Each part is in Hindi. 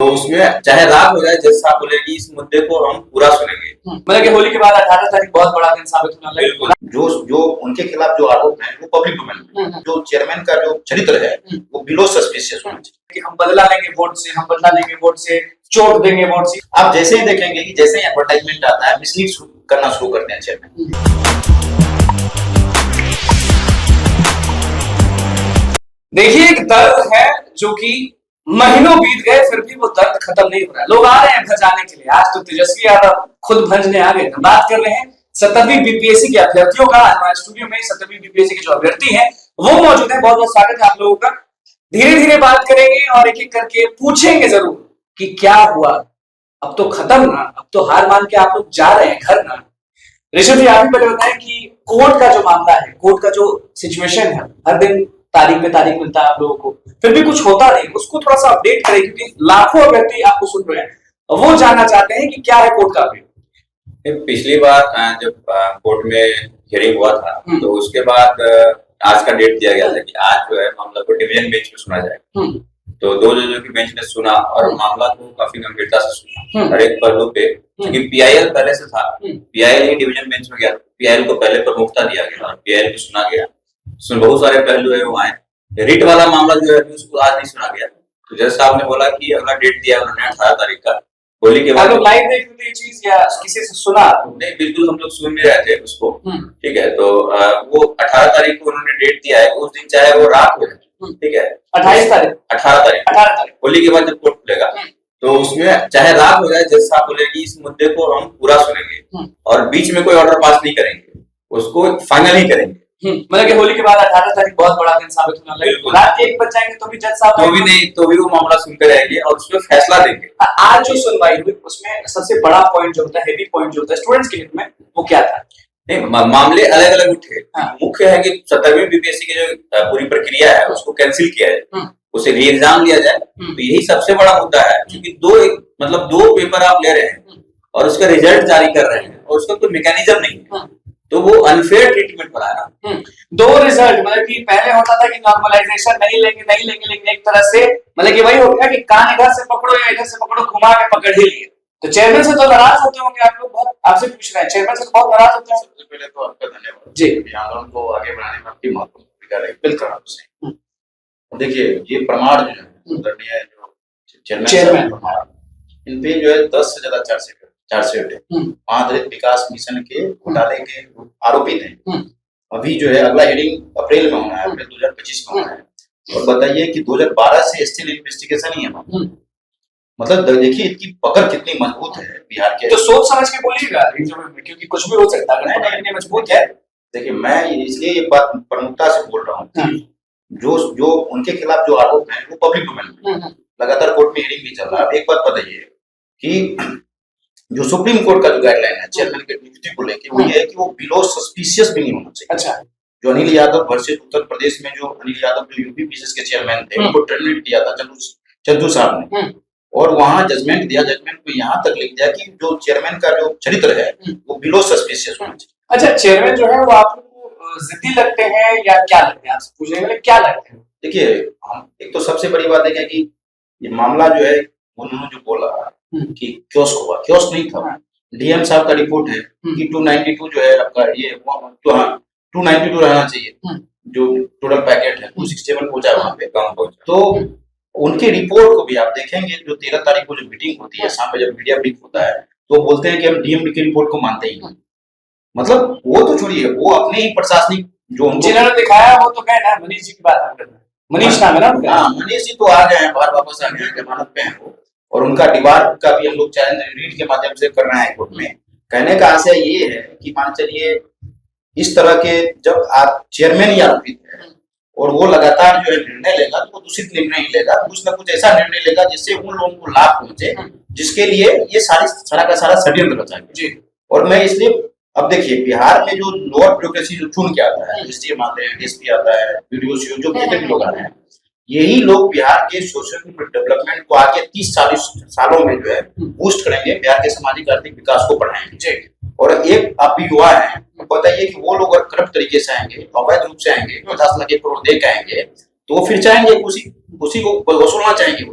उसमें चाहे रात हो जाए, जज साहब बोलेगी इस मुद्दे को हम पूरा सुनेंगे। मतलब कि होली के बाद 18 तारीख बहुत बड़ा दिन साबित होने वाला है। बिल्कुल। जो उनके खिलाफ जो आरोप है वो पब्लिक डोमेन में, जो चेयरमैन का जो चरित्र है वो बिलो सस्पिशियस होना चाहिए कि हम बदला लेंगे वोट से, हम बदला लेंगे वोट से, चोट देंगे वोट से। आप जैसे ही देखेंगे कि जैसे ही एडवर्टाइजमेंट आता है, मिसलीड करना शुरू करते हैं चेयरमैन। देखिए, एक दर्द है जो कि महीनों बीत गए फिर भी वो दर्द खत्म नहीं हो रहा है। लोग आ रहे हैं घर जाने के लिए। आज तो तेजस्वी यादव खुद भंजने आ गए। बात कर रहे हैं 17वीं बीपीएससी के अभ्यर्थियों का। हमारे स्टूडियो में 17वीं बीपीएससी के जो अभ्यर्थी हैं वो मौजूद है। बहुत बहुत स्वागत है आप लोगों का। धीरे धीरे बात करेंगे और एक एक करके पूछेंगे जरूर कि क्या हुआ, अब तो खत्म ना, अब तो हार मान के आप लोग जा रहे हैं घर ना। ऋषभ जी, आप ही पहले बताएं कि कोर्ट का जो मामला है, कोर्ट का जो सिचुएशन है, हर दिन तारीख पे तारीख मिलता है आप लोगों को, फिर भी कुछ होता नहीं, उसको थोड़ा सा अपडेट करें क्योंकि लाखों अभ्यर्थी आपको सुन रहे हैं। वो जानना चाहते हैं कि क्या है कोर्ट का अपडेट। पिछली बार जब कोर्ट में हियरिंग हुआ था तो उसके बाद आज का डेट दिया गया था कि आज जो है मामला को डिवीजन बेंच में सुना जाएगा। तो 2 जजों की बेंच ने सुना और मामला को काफी गंभीरता से सुना हर एक पहलू पे, क्योंकि पीआईएल पहले से था, पीआईएल ही डिवीजन बेंच में गया, पीआईएल को पहले प्रमुखता दिया गया और पीआईएल को सुना गया। उसमें बहुत सारे पहलू है वो आए। रिट वाला मामला जो है उसको आज नहीं सुना गया। तो जज साहब ने बोला कि अगला डेट दिया उन्होंने 18 तारीख का, होली के बाद। लाइव देख रहे थे चीज या किसी से सुना? नहीं, बिल्कुल हम लोग सुन भी रहे थे उसको। ठीक है, तो वो 18 तारीख को उन्होंने डेट दिया है। उस दिन चाहे वो रात हो जाए, ठीक है, 28 तारीख 18 तारीख होली के बाद जब कोर्ट खुलेगा तो उसमें चाहे रात हो जाए, जज साहब बोलेगी इस मुद्दे को हम पूरा सुनेंगे और बीच में कोई ऑर्डर पास नहीं करेंगे, उसको फाइनल ही करेंगे। मतलब कि होली के बाद 18 तारीख बहुत बड़ा दिन साबित होने वाला है। रात के 1 बज जाएंगे तो भी जज साहब तो भी वो मामला सुनते रहेंगे और उसमें फैसला देंगे। आज जो सुनवाई हुई उसमें सबसे बड़ा पॉइंट जो होता है, हेवी पॉइंट जो होता है स्टूडेंट्स के हित में, वो क्या था? नहीं, मामले अलग अलग उठे। मुख्य है कि 17वीं बीपीएससी की जो पूरी प्रक्रिया है उसको कैंसिल किया जाए, उसे री एग्जाम लिया जाए। तो यही सबसे बड़ा मुद्दा है, क्योंकि दो पेपर आप ले रहे हैं और उसका रिजल्ट जारी कर रहे हैं और उसका कोई मैकेनिज्म नहीं है, तो वो अनफेयर ट्रीटमेंट बना रहा। 2 रिजल्ट, मतलब कि पहले होता था कि नॉर्मलाइजेशन नहीं लेंगे, लेकिन एक तरह से मतलब कि वही हो गया कि कान इधर से पकड़ो या इधर से पकड़ो, घुमा के पकड़ ही लिए। तो चेयरमैन से तो नाराज होते होंगे आप लोग, बहुत आपसे पूछ रहे हैं, चेयरमैन से तो बहुत नाराज होते हैं। सबसे पहले तो आपका धन्यवाद जी, आंदोलन को आगे बढ़ाने में आपकी महत्वपूर्ण भूमिका रही। बिल्कुल आपसे देखिए, ये प्रमाण जो है जो चेयरमैन प्रमाण, इन पे जो है 10 से ज्यादा चार्जशीट है। आंध्र विकास मिशन के घोटाले के आरोपित हैं। अभी जो है अगला हियरिंग अप्रैल में होना है, अप्रैल 2025 में होना है। और बताइए कि 2012 से स्टिल इन्वेस्टिगेशन ही है। मतलब देखिए इनकी पकड़ कितनी मजबूत है बिहार के। तो सोच समझ के बोलिएगा क्योंकि कुछ भी हो सकता है। नहीं, मजबूत है। देखिए, मैं इसलिए ये बात प्रमुखता से बोल रहा हूँ, जो उनके खिलाफ जो आरोप है वो पब्लिक डोमेन में, लगातार कोर्ट में हियरिंग भी चल रहा है। एक बात बताइए कि जो सुप्रीम कोर्ट का जो गाइडलाइन है चेयरमैन के नियुक्ति को लेकर, वो ये है कि वो बिलो सस्पिशियस भी नहीं होना चाहिए। अच्छा, जो अनिल यादव वर्सेस उत्तर प्रदेश में, जो अनिल यादव जो यूपी पीसीएस के चेयरमैन थे, उनको टर्मिनेट किया था चंदू साहब ने, और वहां जजमेंट दिया। जजमेंट को यहाँ तक लिख दिया कि जो चेयरमैन का जो चरित्र है वो बिलो सस्पिशियस होना चाहिए। अच्छा, चेयरमैन जो है वो आपको जिद्दी लगते हैं या क्या लगते हैं? आपसे पूछने वाले क्या लगते हैं? देखिए, एक तो सबसे बड़ी बात है कि ये मामला जो है उन्होंने जो बोला कि कियोस्क हुआ, कियोस्क नहीं था। डीएम साहब का रिपोर्ट है कि 292 जो है आपका ये तो 292 रहना चाहिए, जो टोटल पैकेट है 267 पहुंचा वहां पे, कम पहुंचा। तो उनकी रिपोर्ट को भी आप देखेंगे, जो 13 तारीख को जो मीटिंग होती है, शाम में जब मीडिया ब्रीफ होता है, तो बोलते हैं कि हम डीएम की रिपोर्ट को मानते ही नहीं। मतलब वो तो छोड़िए, वो अपने ही प्रशासनिक जो जिन्होंने दिखाया वो तो गए ना, मनीष जी की बात हम कर रहे हैं। मनीष नाम है ना? हाँ, मनीष जी तो आ गए हैं, बाहर वापस आ गए हैं, जमानत पे हैं वो। और उनका डिबार का भी हम लोग चैलेंज रीड के माध्यम से कर रहे हैं कोर्ट में। कहने का आशय ये है कि मान चलिए इस तरह के जब आप चेयरमैन ही आरोपित है और वो लगातार जो है निर्णय लेगा, तो वो दूषित निर्णय ही लेगा, कुछ ना कुछ ऐसा निर्णय लेगा जिससे उन लोगों को लाभ पहुंचे, जिसके लिए ये सारा का सारा षड्यंत्र रचा है। और मैं इसलिए अब देखिए, बिहार में जो लोअर ब्यूरोक्रेसी जो चुन के आता है, एसडीएम आते हैं, डीएसपी आता है, वीडियो जो भी लोग आ रहे हैं, यही लोग बिहार के सोशल डेवलपमेंट को आगे 30-40 सालों में जो है बूस्ट करेंगे, बिहार के सामाजिक आर्थिक विकास को बढ़ाएंगे। और एक आप भी युवा हैं, बताइए कि वो लोग अगर करप्ट तरीके से आएंगे, अवैध रूप से आएंगे, 50 लाख करोड़ दे के आएंगे, तो फिर चाहेंगे उसी को वसूलना चाहेंगे।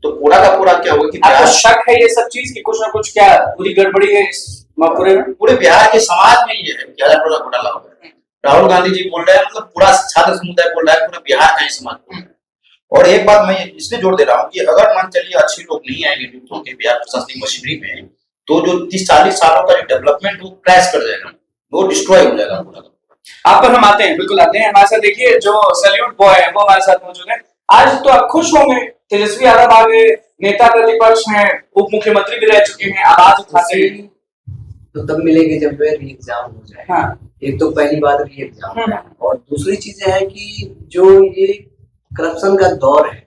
तो पूरा का पूरा क्या होगा कि आपको बिहार शक है ये सब चीज की कुछ ना कुछ क्या पूरी गड़बड़ी है इस पूरे में? पूरे बिहार के समाज में ये है कि 1000 करोड़ का घोटाला हो गया। राहुल गांधी जी बोल रहे हैं, मतलब पूरा छात्र समुदाय बोल रहा है, पूरा बिहार का ही समाज बोल रहा है। और एक बात मैं इसलिए जोड़ दे रहा हूँ कि अगर मान चलिए अच्छे लोग नहीं आएंगे नियुक्त होंगे बिहार प्रशासनिक मशीनरी में, तो जो 30-40 सालों का जो डेवलपमेंट वो क्रैश कर जाएगा, वो डिस्ट्रॉय हो जाएगा पूरा। आप पर हम आते हैं, बिल्कुल आते हैं। हमारे साथ देखिए जो सैल्यूट बॉय है वो हमारे साथ मौजूद है। आज तो आप खुश होंगे, तेजस्वी यादव आगे नेता प्रतिपक्ष हैं, उप मुख्यमंत्री भी रह चुके हैं, आवाज उठाते हैं। तो तब मिलेंगे जब वे री एग्जाम हो जाए। हाँ। एक तो पहली बात री एग्जाम है, और दूसरी चीज है कि जो ये करप्शन का दौर है,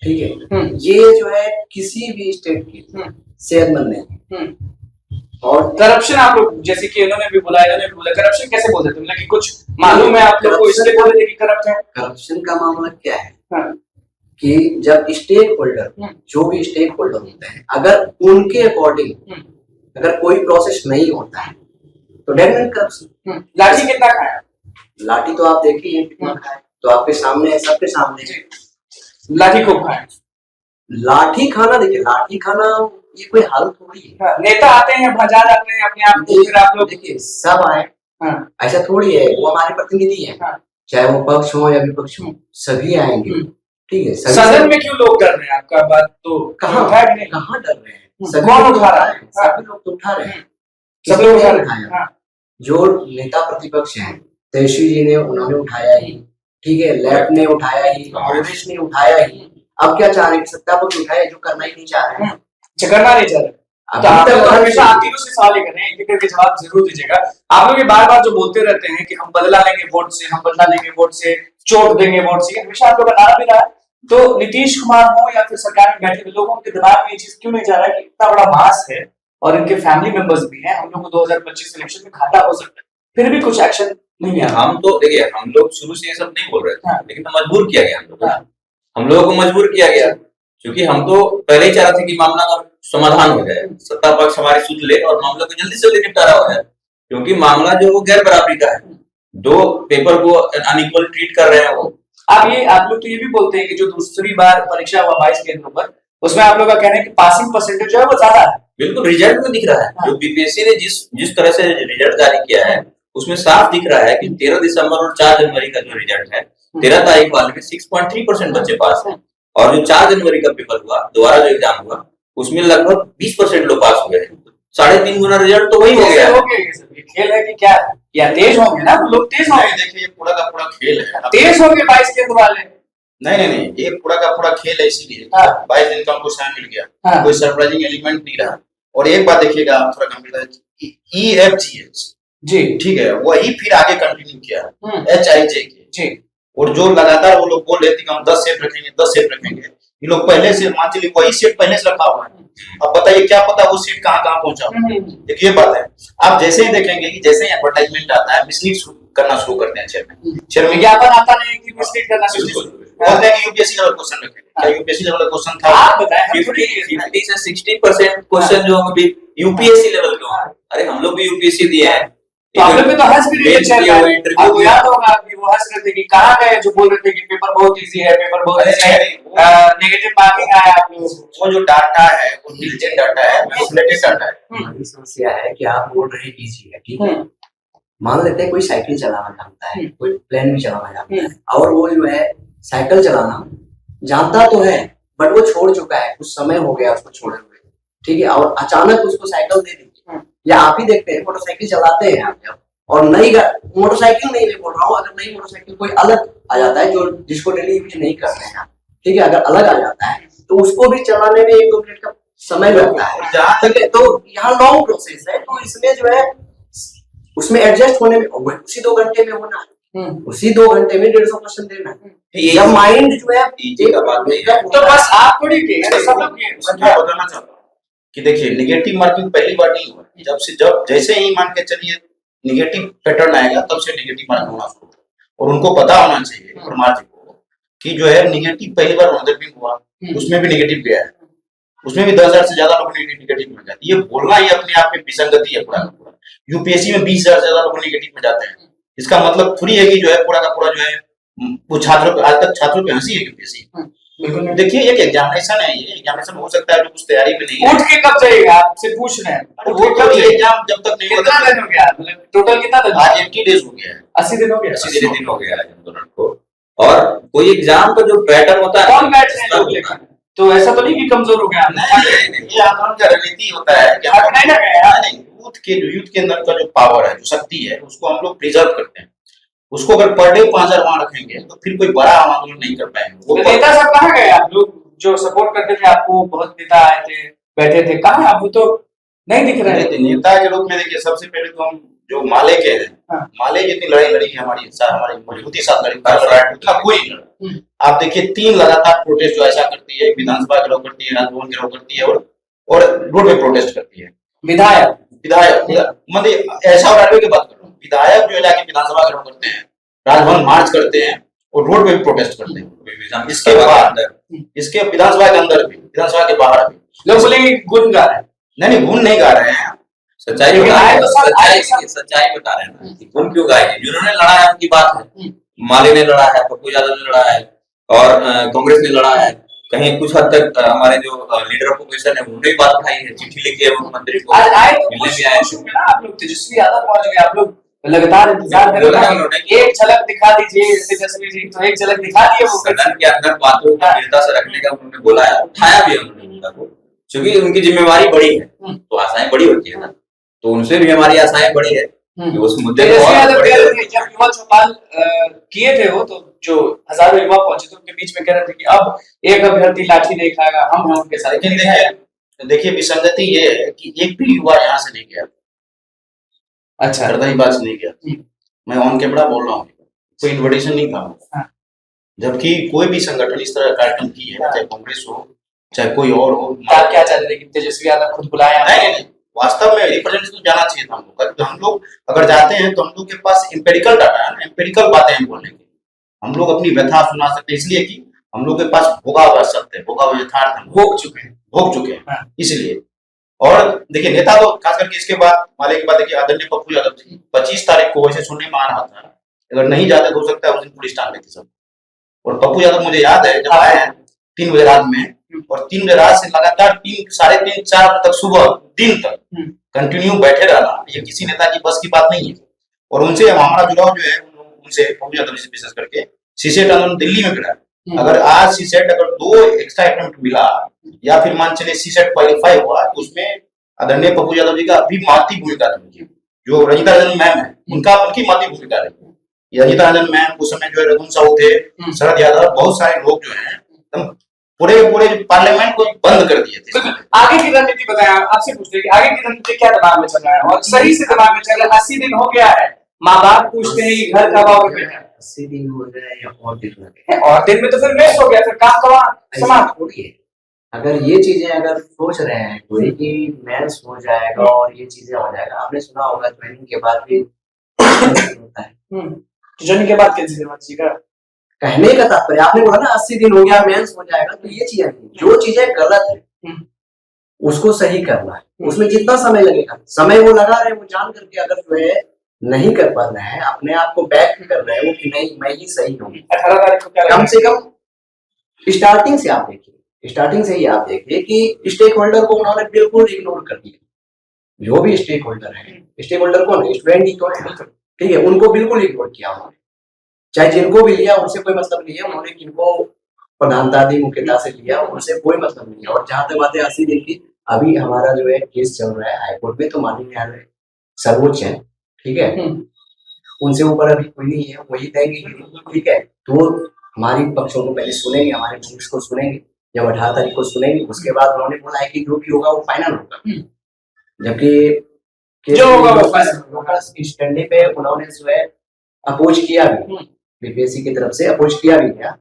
ठीक है, ये जो है किसी भी स्टेट की सेहतमंद नहीं। और करप्शन आप लोग जैसे कि इन्होंने भी बोला करप्शन कैसे बोल सकते हैं कि कुछ मालूम है आप लोग को इसलिए बोल रहे थे कि करप्ट है? करप्शन का मामला क्या है कि जब स्टेक होल्डर, जो भी स्टेक होल्डर होते हैं, अगर उनके अकॉर्डिंग अगर कोई प्रोसेस नहीं होता है तो डेफिनेट करप्शन। लाठी कितना खाया? लाठी तो आप देखिए कितना खाए, तो आपके सामने है, सबके सामने है। लाठी को खाया? लाठी खाना, देखिए लाठी खाना ये कोई हल थोड़ी है। नेता आते हैं, भजा जाते हैं अपने आप को, फिर आप लोग देखिए सब आए, ऐसा थोड़ी है, वो हमारे प्रतिनिधि है, चाहे वो पक्ष हो या विपक्ष हो, सभी आएंगे, ठीक है। सदन में क्यों लोग डर रहे हैं? आपका बात तो कहाँ डर रहे हैं? कौन उठा रहा है? सभी लोग तो उठा रहे हैं, सब लोग उठा रहे हैं। जो नेता प्रतिपक्ष हैं, तेजस्वी जी ने, उन्होंने उठाया ही, ठीक है, लेफ्ट ने उठाया ही, कांग्रेस ने उठाया ही। अब क्या चाह रहे हैं? सत्ता पक्ष उठाया, जो करना ही नहीं चाह रहे हैं, करना नहीं चाह रहे। तो आप लोग हमेशा आप तीनों से सवाल कर रहे हैं, एक एक जवाब जरूर दीजिएगा। आप लोग ये बार बार जो बोलते रहते हैं कि हम बदला लेंगे वोट से, हम बदला लेंगे वोट से, चोट देंगे वोट से, हमेशा आप लोग का नारा भी रहा है। तो नीतीश कुमार हो या फिर सरकार में बैठे हुए लोगों के दिमाग में ये चीज क्यों नहीं जा रहा है कि इतना बड़ा मास है और इनके फैमिली मेंबर्स भी हैं, हम लोग को 2025 इलेक्शन में घाटा हो सकता है, फिर भी कुछ एक्शन नहीं है? हम तो देखिए, हम लोग शुरू से ये सब नहीं बोल रहे थे, लेकिन तो मजबूर किया गया हम लोगों को मजबूर किया गया, क्योंकि हम तो पहले ही चाह रहे थे कि मामला का समाधान हो जाए, सत्ता पक्ष हमारी सुध ले और मामले को जल्दी से जल्दी निपटारा हो जाए, क्योंकि मामला जो वो गैर बराबरी का है, दो पेपर को अनइक्वल ट्रीट कर रहे हैं वो। आप लोग तो ये भी बोलते हैं कि जो दूसरी बार परीक्षा हुआ 22 केंद्रों पर, उसमें आप लोग का कहना है कि पासिंग परसेंटेज जो है वो ज्यादा है। बिल्कुल, रिजल्ट में दिख रहा है। जो बीपीएससी ने जिस तरह से रिजल्ट जारी किया है, उसमें साफ दिख रहा है कि 13 दिसंबर और 4 जनवरी का जो रिजल्ट है, 13 तारीख वाले में 6.3% बच्चे पास हैं, और जो 4 जनवरी का पेपर हुआ, दोबारा जो एग्जाम हुआ, उसमें लगभग 20% लोग पास हो गए हैं। 3.5 गुना रिजल्ट तो वही हो गया है। ये खेल है कि क्या है? या तेज होंगे ना लोग, तेज होंगे। देखिए ये पूरा का पूरा खेल है, तेज होंगे 22 केंद्र वाले। नहीं, ये पूरा का पूरा खेल है, इसीलिए 22 दिन का हमको समय मिल गया, कोई सरप्राइजिंग एलिमेंट नहीं रहा। और एक बात देखिएगा, आप थोड़ा कंप्यूटर EFGH जी, ठीक है, वही फिर आगे कंटिन्यू किया HIJ के जी। और जो लगातार वो लोग बोल रहे थे कि हम 10 सेट रखेंगे, 10 सेट रखेंगे, ये लोग पहले से मान चलिए वही सेट पहले से रखा हुआ है। अब बताइए क्या पता वो सीट कहाँ पहुंचा। एक ये बात है, आप जैसे ही देखेंगे कि जैसे ही एडवर्टाइजमेंट आता है, मिसलीड करना शुरू करते हैं चेयरमैन, विज्ञापन आता नहीं कि मिसलीड करना शुरू बोलते हैं कि यूपीएससी लेवल क्वेश्चन रखेंगे। क्या यूपीएससी लेवल क्वेश्चन था? आप बताएं। 50 से 60% क्वेश्चन जो अभी यूपीएससी लेवल के हैं। अरे हम लोग भी यूपीएससी दिए हैं, तो आप लोग भी तो हंस भी रहे थे, आपको याद होगा कि वो हंस रहे थे कि कहाँ गए जो बोल रहे थे कि पेपर बहुत इजी है, पेपर बहुत इजी है, नेगेटिव मार्किंग आया आप लोगों को। वो जो डाटा है वो डिलीटेड डाटा है, आइसोलेटेड डाटा है। हमारी समस्या है कि आप बोल रहे हैं इजी है, ठीक है, मान लेते हैं कोई साइकिल चलाना जानता है, कोई प्लेन भी चलाना जानता है, और वो जो है साइकिल चलाना जानता तो है, बट वो छोड़ चुका है, कुछ समय हो गया उसको छोड़े हुए, ठीक है, और अचानक उसको साइकिल दे दी। या आप ही देखते हैं मोटरसाइकिल चलाते हैं आप, और नई मोटरसाइकिल नहीं बोल रहा हूँ, अगर नई मोटरसाइकिल कोई अलग आ जाता है जो जिसको डेली यूज नहीं करते हैं, ठीक है, अगर अलग आ जाता है तो उसको भी चलाने में 1-2 मिनट का समय लगता है, ठीक है, तो यहाँ लॉन्ग प्रोसेस है, तो इसमें जो है उसमें एडजस्ट होने में उसी 2 घंटे में होना है, उसी 2 घंटे में 150 क्वेश्चन देना है। जब माइंड जो है तो बस आप थोड़ी सब लोग बताना चाहता हूँ कि देखिए निगेटिव मार्किंग पहली बार नहीं हुआ, जब जैसे ही मान के चलिए निगेटिव पैटर्न आएगा तब से निगेटिव मार्किंग होना शुरू होगा, और उनको पता होना चाहिए परमार जी को कि जो है निगेटिव पहली बार में हुआ, उसमें भी निगेटिव गया है, उसमें भी 10,000 से ज्यादा लोग निगेटिव में जाते हैं। ये बोलना ही अपने आप में विसंगति है पूरा का पूरा। यूपीएससी में 20,000 से ज्यादा लोग निगेटिव में जाते हैं, इसका मतलब थोड़ी है कि जो है पूरा का पूरा जो है वो छात्रों पे, आज तक छात्रों पे हंसी है यूपीएससी। बिल्कुल नहीं। देखिए एक एग्जामिनेशन है, ये एग्जामिनेशन हो सकता है जो कुछ तैयारी में नहीं है। उठ के कब जाइएगा, आपसे पूछ रहे हैं। अरे उठ वो के तो कब ये जाइएगा? एग्जाम जब तक नहीं कितना होता। दिन हो गया, मतलब टोटल कितना दिन? आज 80 डेज हो गया है। 80 दिन हो गया। 80 दिन हो गया है आंदोलन को। और कोई एग्जाम का जो पैटर्न होता है, कौन बैठ रहे हैं लोग लेकर? तो ऐसा तो नहीं कि कमजोर हो गया? नहीं, ये आंदोलन का रणनीति होता है कि थक नहीं लगे यार? नहीं, यूथ के अंदर का जो पावर है, जो शक्ति है, उसको हम लोग प्रिजर्व करते हैं। उसको अगर पर डे 5000 वहां रखेंगे तो फिर कोई बड़ा आंदोलन नहीं कर पाएंगे। तो नेता सब कहाँ गए? आप लोग जो सपोर्ट करते थे आपको, बहुत नेता आए थे, बैठे थे, कहाँ आप? वो तो नहीं दिख रहे हैं। नेता के रूप में देखिए, सबसे पहले तो हम जो माले के हैं, हाँ। माले जितनी लड़ाई लड़ी है हमारी मजबूती साथ लड़ी, उतना कोई नहीं लड़ा। आप देखिए 3 लगातार प्रोटेस्ट जो ऐसा करती है, विधानसभा घेराव करती है, राजभवन घेराव करती है और रोड पे प्रोटेस्ट करती है। विधायक मतलब ऐसा और की बात कर रहा हूँ, विधायक जो जाके विधानसभा घेराव करते हैं, राजभवन मार्च करते हैं और रोड पे भी प्रोटेस्ट करते हैं। इसके बाद इसके विधानसभा के अंदर भी, विधानसभा के बाहर भी लोग बोलेंगे गुण गा रहे हैं। नहीं, गुण नहीं गा रहे हैं, सच्चाई लेकिन बता रहे आए हैं, तो सब- आए सच्चाई बता रहे हैं ना कि गुण क्यों गाएंगे। जिन्होंने लड़ा है उनकी बात है। माले ने लड़ा है, पप्पू यादव ने लड़ा है और कांग्रेस ने लड़ा है। कहीं कुछ हद तक हमारे जो लीडर ऑफ ओपोजिशन है उन्होंने भी बात उठाई है, चिट्ठी लिखी है मुख्यमंत्री को, आज आए तो मिलने कुछ भी आए। खुश हुए ना आप लोग? तेजस्वी यादव पहुंच गए, आप लोग लगातार इंतजार कर बोला रहे उन्होंने हैं। कि- एक झलक दिखा दीजिए तेजस्वी जी, तो एक झलक दिखा दिए वो। सदन के अंदर बातों को गंभीरता से रखने का उन्होंने बोला है, उठाया भी है उन्होंने मुद्दा को, क्योंकि उनकी जिम्मेवारी बड़ी है तो आशाएं बड़ी होती है ना, तो उनसे भी हमारी आशाएं बड़ी है कि उस मुद्दे को तेजस्वी और यादव बड़े कह रहे थे जब युवा चौपाल किए थे वो, तो जो हजारों युवा पहुंचे थे उनके बीच में कह रहे थे कि अब एक अभ्यर्थी लाठी नहीं खाएगा, हम हैं उनके साथ। लेकिन देखिए विसंगति ये है कि एक भी युवा यहाँ से नहीं गया, अच्छा, हृदय बात से नहीं गया। मैं ऑन कैमरा बोल रहा हूँ, कोई इन्विटेशन नहीं था। हाँ। जबकि कोई भी संगठन इस तरह का कार्यक्रम की है, चाहे कांग्रेस हो चाहे कोई और हो। आप क्या चाहते थे कि तेजस्वी यादव खुद बुलाया? नहीं, वास्तव में रिप्रेजेंटेशन जाना चाहिए था हम लोग का। हम लोग अगर जाते हैं तो हम लोग के पास एम्पेरिकल डाटा है, एम्पेरिकल बातें हम बोलने की, हम लोग अपनी व्यथा सुना सकते हैं, इसलिए कि हम लोग के पास भोगा हुआ सत्य है, भोगा हुआ यथार्थ हम भोग चुके हैं। हैं, इसलिए। और देखिए नेता तो खास करके इसके बाद माले के बाद देखिए आदरणीय पप्पू यादव जी 25 तारीख को वैसे सुनने में आ रहा था, अगर नहीं जाते तो हो सकता है उस दिन पुलिस टांग लेती सब। और पप्पू यादव मुझे याद है जब आए 3 बजे रात में, और 3 बजे रात से लगातार 3, साढ़े 3, 4 बजे तक सुबह दिन तक कंटिन्यू बैठे रहना, ये किसी नेता की बस की बात नहीं है। और उनसे हमारा जुड़ाव जो है उनसे पप्पू यादव से विशेष करके सीसेट आंदोलन दिल्ली में गिरा। अगर आज सीसेट अगर 2 एक्स्ट्रा अटेम्प्ट मिला या फिर मान चले सीसेट क्वालिफाई हुआ तो उसमें आदरणीय पप्पू यादव जी का अभी महत्वपूर्ण भूमिका थी। जो रंजिता रंजन मैम है उनकी महत्वपूर्ण भूमिका रही। रंजिता रंजन मैम उस समय जो है रघुन साहू थे, शरद यादव, बहुत सारे लोग जो है एकदम पूरे पार्लियामेंट को बंद कर दिए थे। आगे की रणनीति बताया, आपसे पूछते हैं कि आगे की रणनीति क्या दिमाग में चल रहा है? और सही से दिमाग में चल रहा है। 80 दिन हो गया है, माँ बाप पूछते हैं कि घर कब आओगे बेटा? 80 दिन हो गए या और दिन लगे, और दिन में तो फिर वेस्ट हो गया, फिर काम कमा ऐसा समाप्त। थोड़ी है। अगर ये चीजें अगर सोच रहे हैं कोई कि मेंस हो जाएगा और ये चीजें हो जाएगा, आपने सुना होगा ट्रेनिंग के बाद भी होता है। तो जर्नी के बाद कैंसिल करवा दीजिएगा। कहने का तात्पर्य आपने बोला ना 80 दिन हो गया मेंस हो जाएगा, तो ये चीजें जो चीजें गलत है उसको सही करना है। उसमें जितना समय लगेगा, समय वो लगा रहे हैं, वो जान करके अगर जो है नहीं कर पा रहे हैं, अपने आप को बैक कर रहे हैं वो कि नहीं मैं ही सही हूँ। 18 तारीख को क्या कम से कम स्टार्टिंग से आप देखिए, स्टार्टिंग से ही आप देखिए कि स्टेक होल्डर को उन्होंने बिल्कुल इग्नोर कर दिया। जो भी स्टेक होल्डर है, स्टेक होल्डर कौन है? स्टूडेंट ही तो है, ठीक है, उनको बिल्कुल इग्नोर किया उन्होंने। चाहे जिनको भी लिया उनसे कोई मतलब नहीं है, उन्होंने किनको प्रधानता दी, मुख्यता से लिया, उनसे कोई मतलब नहीं है। और जहां तक बात है 80 दिन की, अभी हमारा जो है केस चल रहा है हाईकोर्ट में, तो माननीय न्यायालय सर्वोच्च है, ठीक है, उनसे ऊपर अभी कोई नहीं है, वही देंगे, ठीक है। तो हमारी पक्षों को पहले सुनेंगे, हमारे पक्ष को सुनेंगे, जब 18 तारीख को सुनेंगे उसके बाद उन्होंने बोला है कि जो भी होगा वो फाइनल होगा। जबकि जो होगा वो फाइनल होगा। इस डंडे पे उन्होंने जो है अपोज किया भी, बीपीएससी की तरफ से अपोज किया भी गया,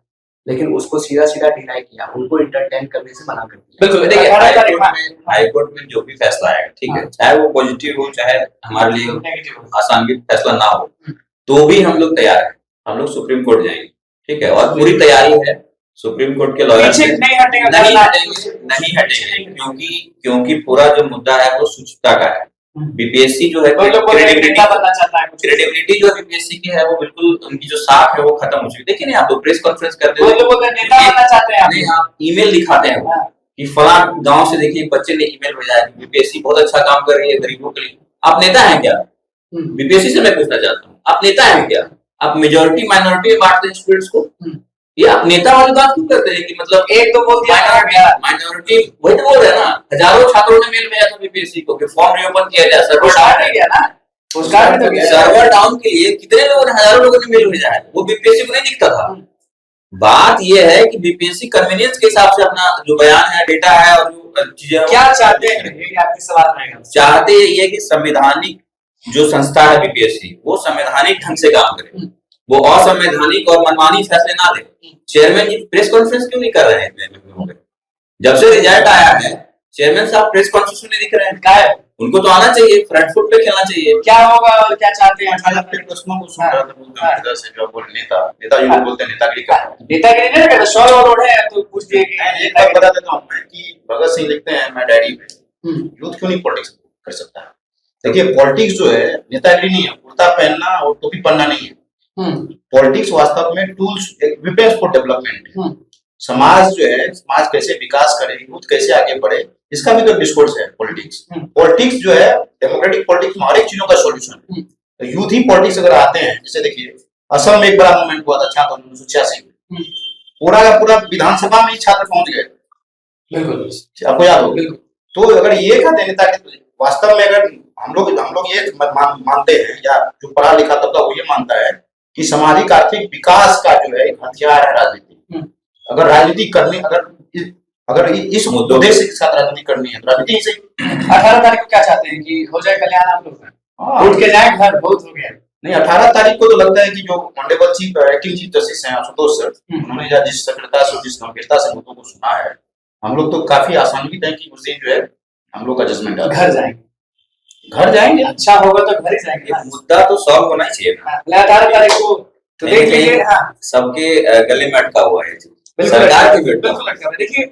लेकिन उसको सीधा डिनाई किया, उनको इंटरटेन करने से मना कर दिया। बिल्कुल, देखिए 18 तारीख को हाईकोर्ट में जो भी फैसला आएगा, ठीक है, चाहे वो पॉजिटिव हो चाहे हमारे लिए नेगेटिव। आसानगी फैसला ना हो, तो भी हम लोग तैयार हैं, हम लोग सुप्रीम कोर्ट जाएंगे, ठीक है, और पूरी तैयारी है। सुप्रीम कोर्ट के लॉयर पीछे नहीं हटेगा, नहीं हटेंगे, क्योंकि पूरा जो मुद्दा है वो शुचिता का है, बीपीएससी जो है कोई लोग बोल रहे हैं नेता बनना चाहता है, क्रेडिबिलिटी जो बीपीएससी की है वो बिल्कुल उनकी जो साख है वो खत्म हो चुकी है। देखिए नहीं आप प्रेस कॉन्फ्रेंस करते कोई लोग बोल रहे हैं नेता बनना चाहते हैं आप। नहीं आप ईमेल दिखाते हैं हाँ। कि फला गांव से देखिए एक बच्चे ने ईमेल भेजा है बीपीएससी बहुत अच्छा काम कर रही है गरीबों के लिए। आप नेता हैं क्या? बीपीएससी से मैं पूछना चाहता हूँ आप नेता हैं क्या? आप मेजोरिटी माइनॉरिटी में बांटते हैं स्टूडेंट्स को, ये आप नेता वाली बात क्यों करते हैं कि मतलब एक तो बोल दिया माइनॉरिटी, वही तो बोल रहे हैं ना, हजारों छात्रों ने मेल भेजा था बीपीएससी को कि फॉर्म रीओपन किया जाए, सर्वर डाउन है गया ना, पोस्टकार्ड तो गया, सर्वर डाउन के लिए कितने लोगों ने, हजारों लोगों ने मेल भेजा है, वो बीपीएससी को नहीं दिखता था। बात ये है कि बीपीएससी कन्वीनियंस के हिसाब से अपना जो बयान है, डेटा है और जो चीजें क्या चाहते हैं, ये आपके सवाल रहेगा। चाहते ये कि संवैधानिक जो संस्था है बीपीएससी वो संवैधानिक ढंग से काम करे, वो असंवैधानिक और मनमानी फैसले ना ले। चेयरमैन जी प्रेस कॉन्फ्रेंस क्यों नहीं कर रहे हैं? जब से रिजल्ट आया है चेयरमैन साहब प्रेस कॉन्फ्रेंस में नहीं दिख रहे हैं, क्या है? उनको तो आना चाहिए, फ्रंट फुट पे खेलना चाहिए। क्या होगा और क्या चाहते हैं? प्रश्नों को सुन रहा था बोलते हैं जो बोल नेता जो बोलते हैं नेतागिरी का, नेतागिरी नहीं कहते, शोर और है तो पूछ दिए कि मैं एक बात बता देता हूँ कि भगत सिंह लिखते हैं मैं डायरी में, यूथ क्यों नहीं पॉलिटिक्स कर सकता है? देखिए पॉलिटिक्स जो है नेतागिरी नहीं है, कुर्ता पहनना और टोपी पहनना नहीं है। पॉलिटिक्स वास्तव में टूल्स, वेपन्स फॉर डेवलपमेंट। समाज जो है, समाज कैसे विकास करे, यूथ कैसे आगे बढ़े, इसका भी तो डिस्कोर्स है पॉलिटिक्स। पॉलिटिक्स जो है डेमोक्रेटिक पॉलिटिक्स में हर एक चीजों का सॉल्यूशन है। तो यूथ ही पॉलिटिक्स अगर आते हैं, जैसे देखिए असम में एक बड़ा मूवमेंट हुआ था छात्र 1986 में, पूरा का पूरा विधानसभा में ही छात्र पहुंच गए, बिल्कुल आपको याद हो। तो अगर ये कहते हैं नेता के, वास्तव में अगर हम लोग ये मानते हैं या जो पढ़ा लिखा तबका वो ये मानता है कि सामाजिक आर्थिक विकास का जो है हथियार है राजनीति। अगर राजनीति करनी, अगर इस उद्देश्य के साथ राजनीति करनी है तो राजनीति से 18 तारीख को क्या चाहते हैं कि हो जाए कल्याण आप लोग का, उठ के जाए घर, बहुत हो गया। नहीं 18 तारीख को तो लगता है कि जो honourable chief acting chief justice हैं आशुतोष सर, उन्होंने जिस सक्रियता से जिस गंभीरता से मुद्दों को सुना है, हम लोग तो काफी आसान्वित है कि उस दिन जो है हम लोग का जजमेंट है। घर जाएंगे, अच्छा होगा तो घर ही जाएंगे। मुद्दा तो सॉल्व होना चाहिए ना 18 तारीख को, तो देख लीजिए सबके गले में अटका हुआ है सरकार की। बिल्कुल लगता है। देखिए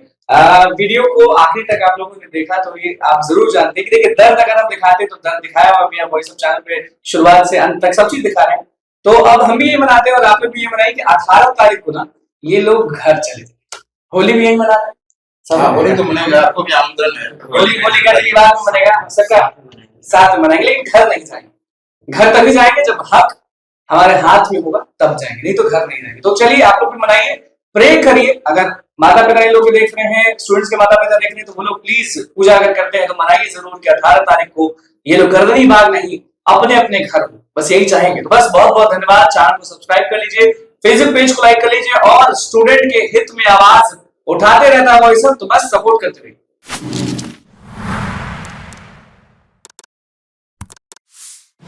वीडियो को आखिरी तक आप लोगों ने देखा तो ये आप जरूर जानते हैं कि देखिए दर्द अगर हम दिखाते तो दर्द दिखाया हुआ भी है, वही सब चैनल पे शुरुआत से अंत तक सब चीज दिखा रहे हैं। तो अब हम भी ये मनाते हैं और आप लोग भी ये मनाइए कि 18 तारीख को ना ये लोग घर चले जाए। होली भी यही मना रहे हैं सब। होली तो मनाएंगे, आपको भी आमंत्रण है। होली का रिवाज मनेगा सबका साथ में मनाएंगे, लेकिन घर नहीं जाएंगे। घर तभी जाएंगे जब हक हमारे हाथ में होगा तब जाएंगे, नहीं तो घर नहीं जाएंगे। तो चलिए आप लोग भी मनाइए, प्रे करिए। अगर माता पिता ये लोग देख रहे हैं, स्टूडेंट्स के माता पिता देख रहे हैं, तो वो लोग प्लीज पूजा अगर करते हैं तो मनाइए जरूर कि 18 तारीख को ये लोग गर्दनी बाग नहीं अपने अपने घर हो, बस यही चाहेंगे। तो बस बहुत बहुत धन्यवाद। चैनल को सब्सक्राइब कर लीजिए, फेसबुक पेज को लाइक कर लीजिए और स्टूडेंट के हित में आवाज उठाते रहता है वो सब, तो बस सपोर्ट करते रहिए।